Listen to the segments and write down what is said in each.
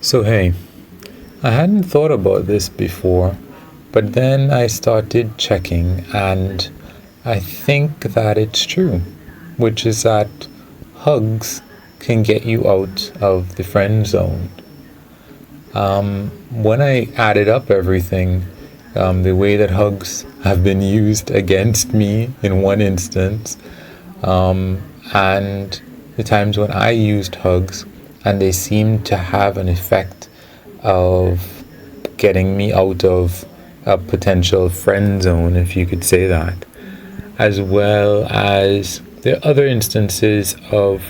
So, hey, I hadn't thought about this before, but then I started checking, and I think that it's true, which is that hugs can get you out of the friend zone. When I added up everything, the way that hugs have been used against me in one instance, and the times when I used hugs, and they seemed to have an effect of getting me out of a potential friend zone, if you could say that, as well as there are other instances of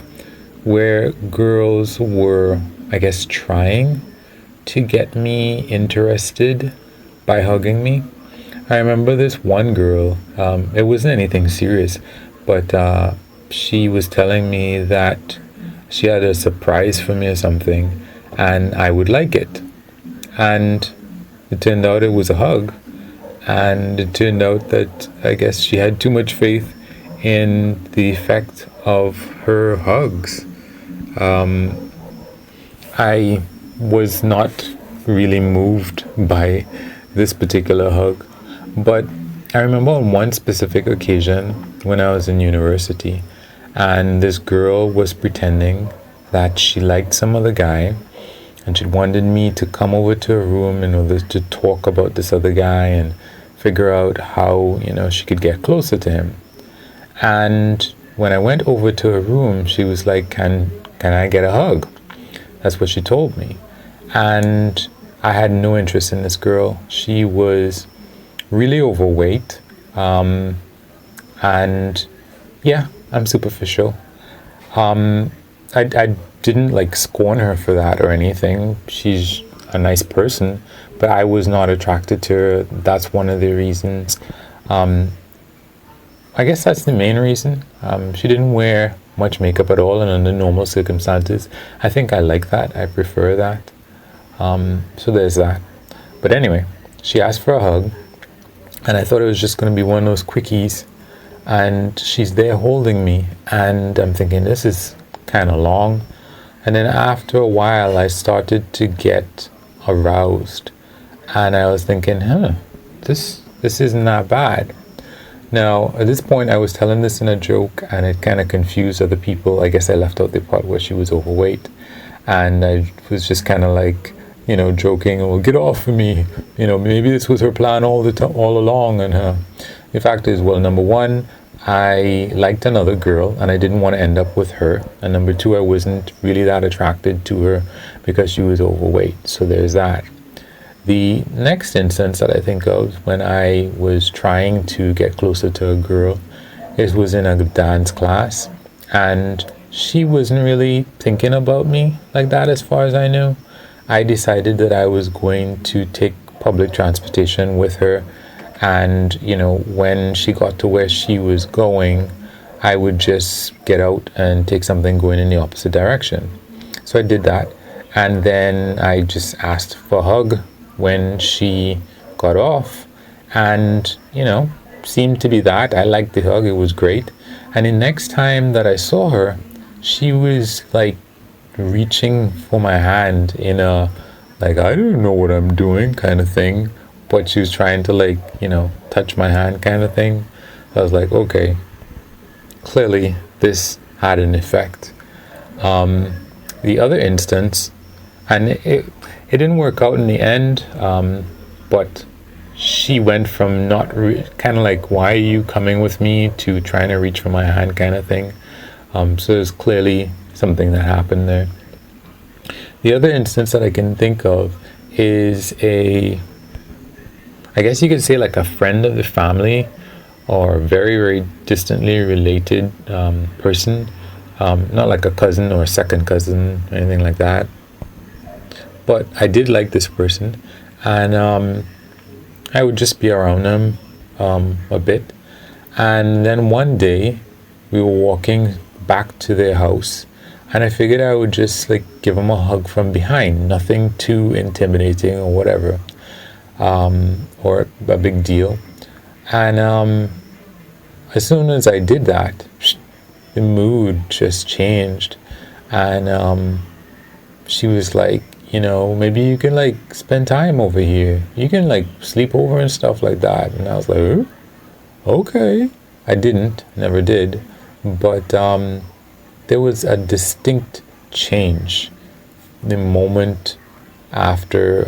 where girls were, I guess, trying to get me interested by hugging me. I remember this one girl, it wasn't anything serious, but she was telling me that she had a surprise for me or something, and I would like it. And it turned out it was a hug, and it turned out that I guess she had too much faith in the effect of her hugs. I was not really moved by this particular hug, but I remember on one specific occasion when I was in university, and this girl was pretending that she liked some other guy, and she wanted me to come over to her room in order to talk about this other guy and figure out how, she could get closer to him. And when I went over to her room, she was like, can I get a hug? That's what she told me. And I had no interest in this girl. She was really overweight. And yeah, I'm superficial. I didn't like scorn her for that or anything. She's a nice person, but I was not attracted to her. That's one of the reasons. I guess that's the main reason. She didn't wear much makeup at all, and under normal circumstances, I think I like that. I prefer that. So there's that. But anyway, she asked for a hug, and I thought it was just going to be one of those quickies. And she's there holding me, and I'm thinking this is kind of long. And then after a while, I started to get aroused, and I was thinking, this isn't that bad. Now, at this point, I was telling this in a joke, and it kind of confused other people. I guess I left out the part where she was overweight, and I was just kind of like, joking, "Well, get off of me." Maybe this was her plan all along. And the fact is, well, number one, I liked another girl, and I didn't want to end up with her. And number two, I wasn't really that attracted to her because she was overweight. So there's that. The next instance that I think of when I was trying to get closer to a girl, it was in a dance class, and she wasn't really thinking about me like that as far as I knew. I decided that I was going to take public transportation with her, and when she got to where she was going, I would just get out and take something going in the opposite direction. So I did that, and then I just asked for a hug when she got off, and seemed to be that. I liked the hug, it was great. And the next time that I saw her, she was like reaching for my hand in a like, I don't know what I'm doing kind of thing, but she was trying to touch my hand kind of thing. I was like, okay, clearly this had an effect. The other instance, and it didn't work out in the end, but she went from not kind of like, why are you coming with me, to trying to reach for my hand kind of thing. So there's clearly something that happened there. The other instance that I can think of is I guess you could say like a friend of the family, or very, very distantly related person. Not like a cousin or a second cousin or anything like that. But I did like this person, and I would just be around them a bit. And then one day we were walking back to their house, and I figured I would just give them a hug from behind. Nothing too intimidating or whatever, or a big deal. And as soon as I did that, the mood just changed, and she was like, maybe you can like spend time over here. You can like sleep over and stuff like that. And I was like, okay. I didn't, never did. But there was a distinct change the moment after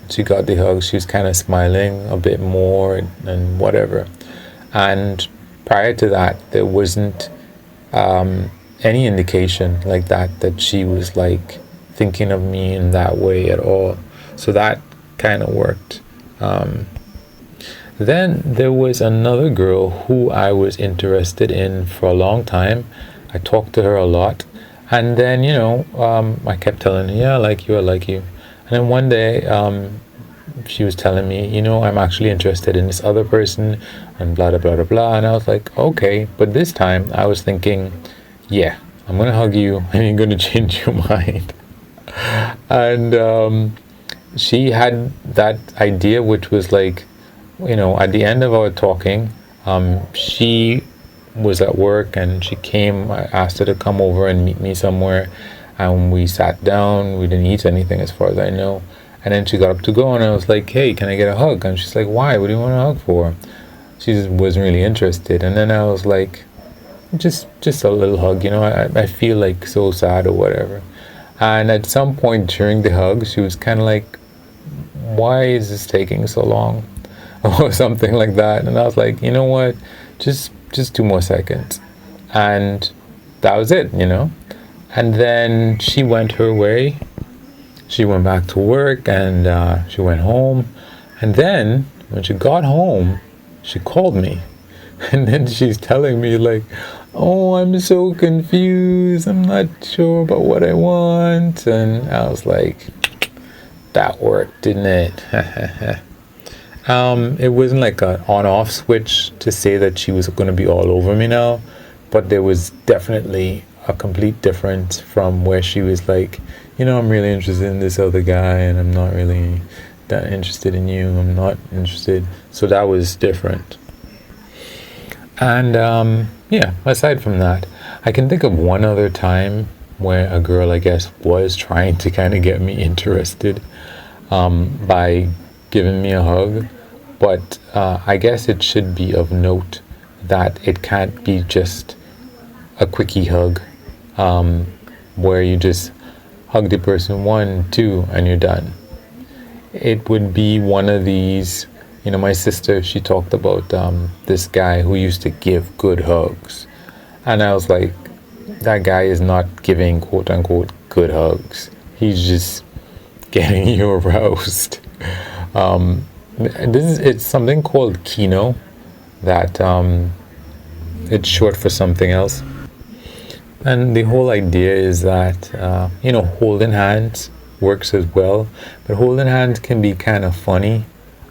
she got the hug. She was kind of smiling a bit more and whatever. And prior to that, there wasn't any indication like that she was like thinking of me in that way at all. So that kind of worked. Then there was another girl who I was interested in for a long time. I talked to her a lot. And then, I kept telling her, yeah, I like you. And then one day, she was telling me, I'm actually interested in this other person and blah, blah, blah, blah, blah. And I was like, okay. But this time I was thinking, yeah, I'm going to hug you and you're going to change your mind. And she had that idea, which was like, at the end of our talking, she was at work and she came. I asked her to come over and meet me somewhere, and we sat down. We didn't eat anything as far as I know. And then she got up to go, and I was like, hey, can I get a hug? And she's like, why? What do you want a hug for? She just wasn't really interested. And then I was like, just a little hug, I feel like so sad or whatever. And at some point during the hug, she was kind of like, why is this taking so long? Or something like that. And I was like, you know what? Just 2 more seconds. And that was it, And then she went her way. She went back to work and she went home. And then when she got home, she called me. And then she's telling me like, oh, I'm so confused. I'm not sure about what I want. And I was like, that worked, didn't it? It wasn't like an on-off switch to say that she was going to be all over me now, but there was definitely a complete difference from where she was like, I'm really interested in this other guy and I'm not really that interested in you. I'm not interested. So that was different. And aside from that, I can think of one other time where a girl, I guess, was trying to kind of get me interested by giving me a hug. But I guess it should be of note that it can't be just a quickie hug where you just hug the person 1, 2 and you're done. It would be one of these, my sister, she talked about this guy who used to give good hugs. And I was like, that guy is not giving quote unquote good hugs. He's just getting you aroused. It's something called Kino, that it's short for something else. And the whole idea is that, holding hands works as well, but holding hands can be kind of funny.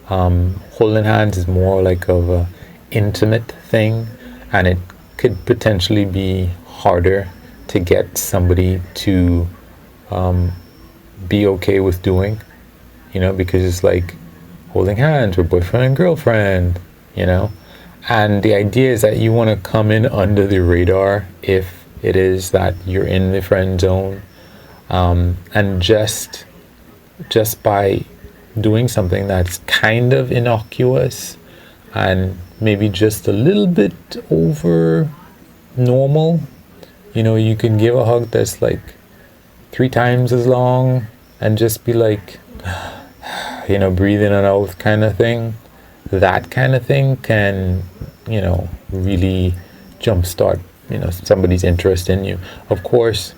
Holding hands is more like of a intimate thing, and it could potentially be harder to get somebody to be okay with doing, because it's like holding hands with boyfriend and girlfriend, and the idea is that you want to come in under the radar if it is that you're in the friend zone, and just by doing something that's kind of innocuous and maybe just a little bit over normal, you can give a hug that's like 3 times as long and just be like, breathe in and out kind of thing. That kind of thing can, really jumpstart, somebody's interest in you. Of course,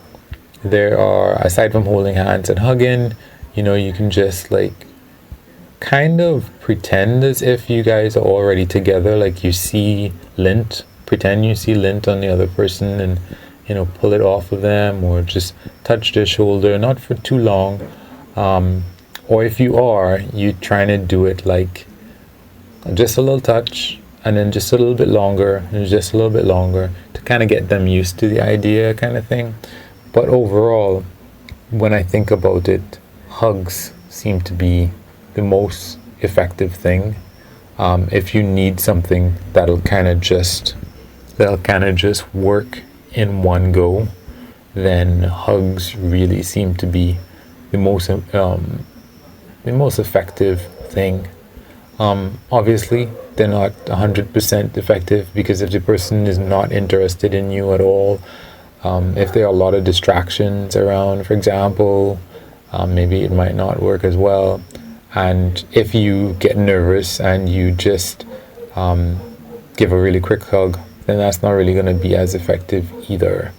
there are, aside from holding hands and hugging, you can just like kind of pretend as if you guys are already together, like you see lint, pretend you see lint on the other person and, pull it off of them, or just touch their shoulder, not for too long. Or if you are, you trying to do it like just a little touch, and then just a little bit longer, and just a little bit longer, to kind of get them used to the idea kind of thing. But overall, when I think about it, hugs seem to be the most effective thing. If you need something that'll kind of just work in one go, then hugs really seem to be the most effective thing. Obviously, they're not 100% effective, because if the person is not interested in you at all, if there are a lot of distractions around, for example, maybe it might not work as well. And if you get nervous and you just give a really quick hug, then that's not really going to be as effective either.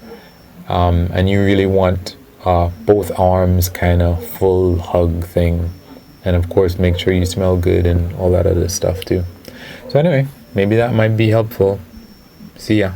And you really want both arms kind of full hug thing. And of course, make sure you smell good and all that other stuff too. So anyway, maybe that might be helpful. See ya.